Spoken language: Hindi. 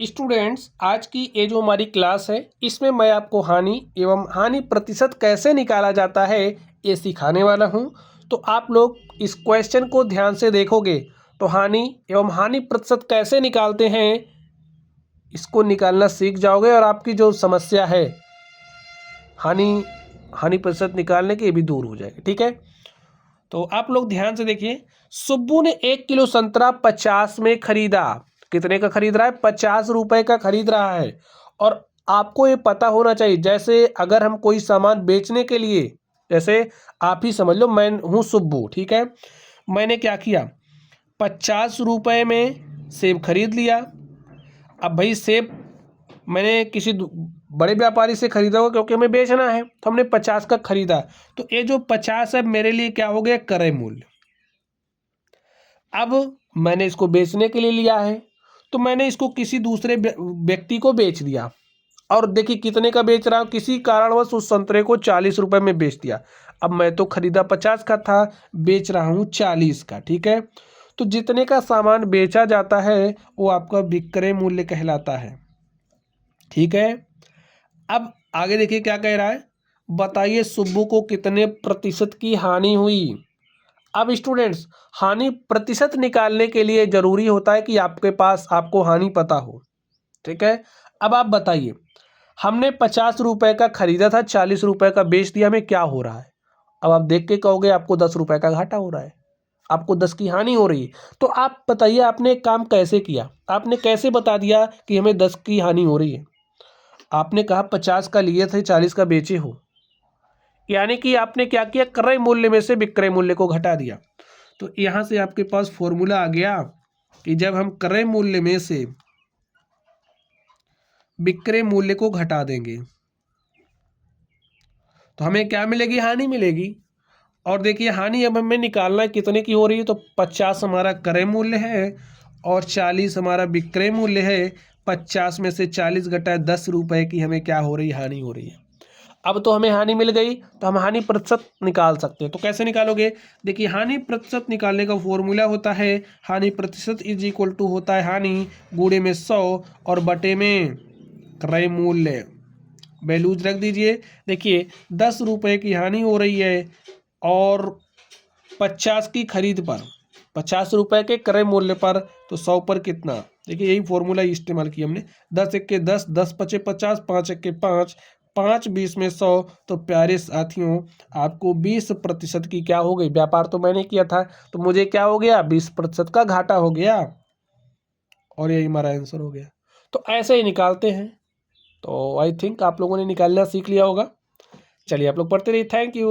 स्टूडेंट्स, आज की ये जो हमारी क्लास है इसमें मैं आपको हानि एवं हानि प्रतिशत कैसे निकाला जाता है ये सिखाने वाला हूँ। तो आप लोग इस क्वेश्चन को ध्यान से देखोगे तो हानि एवं हानि प्रतिशत कैसे निकालते हैं इसको निकालना सीख जाओगे और आपकी जो समस्या है हानि हानि प्रतिशत निकालने की ये भी दूर हो जाएगी। ठीक है, तो आप लोग ध्यान से देखिए। सुब्बू ने 1 किलो संतरा 50 में खरीदा। कितने का खरीद रहा है? 50 रुपए का खरीद रहा है। और आपको ये पता होना चाहिए, जैसे अगर हम कोई सामान बेचने के लिए, जैसे आप ही समझ लो मैं हूँ सुब्बू, ठीक है, मैंने क्या किया, 50 रुपए में सेब खरीद लिया। अब भाई सेब मैंने किसी बड़े व्यापारी से खरीदा होगा क्योंकि हमें बेचना है, तो हमने 50 का खरीदा। तो ये जो 50 है मेरे लिए क्या हो गया? क्रय मूल्य। अब मैंने इसको बेचने के लिए लिया है तो मैंने इसको किसी दूसरे व्यक्ति को बेच दिया। और देखिए कितने का बेच रहा हूँ, किसी कारणवश उस संतरे को 40 रुपए में बेच दिया। अब मैं तो खरीदा 50 का था, बेच रहा हूँ 40 का। ठीक है, तो जितने का सामान बेचा जाता है वो आपका विक्रय मूल्य कहलाता है। ठीक है, अब आगे देखिए क्या कह रहा है, बताइए सुब्बू को कितने प्रतिशत की हानि हुई। अब स्टूडेंट्स, हानि प्रतिशत निकालने के लिए जरूरी होता है कि आपके पास आपको हानि पता हो। ठीक है, अब आप बताइए, हमने 50 रुपए का खरीदा था, 40 रुपए का बेच दिया, हमें क्या हो रहा है? अब आप देख के कहोगे आपको 10 रुपए का घाटा हो रहा है, आपको 10 की हानि हो रही है। तो आप बताइए आपने एक काम कैसे किया, आपने कैसे बता दिया कि हमें 10 की हानि हो रही है? आपने कहा 50 का लिए थे 40 का बेचे हो, यानी कि आपने क्या किया, क्रय मूल्य में से विक्रय मूल्य को घटा दिया। तो यहां से आपके पास फॉर्मूला आ गया कि जब हम क्रय मूल्य में से विक्रय मूल्य को घटा देंगे तो हमें क्या मिलेगी? हानि मिलेगी। और देखिए हानि अब हमें निकालना है, कितने की हो रही है, तो 50 हमारा क्रय मूल्य है और 40 हमारा विक्रय मूल्य है। 50 में से 40 घटाए 10 रुपए की हमें क्या हो रही है? हानि हो रही है। अब तो हमें हानि मिल गई तो हम हानि प्रतिशत निकाल सकते हैं। तो कैसे निकालोगे? देखिए हानि प्रतिशत निकालने का फॉर्मूला होता है, हानि प्रतिशत इज इक्वल टू होता है हानि गुणे में 100 और बटे में क्रय मूल्य। वैल्यूज रख दीजिए। देखिए 10 रुपए की हानि हो रही है और 50 की खरीद पर, 50 रुपए के क्रय मूल्य पर, तो 100 पर कितना? देखिए यही फॉर्मूला इस्तेमाल किया हमने। 10 एक के 10, 10 पचे 50, 5 एक के 5, 5 20 में 100। तो प्यारे साथियों, आपको 20% की क्या हो गई? व्यापार तो मैंने किया था तो मुझे क्या हो गया? 20% का घाटा हो गया और यही हमारा आंसर हो गया। तो ऐसे ही निकालते हैं। तो आई थिंक आप लोगों ने निकालना सीख लिया होगा। चलिए आप लोग पढ़ते रहिए। Thank you.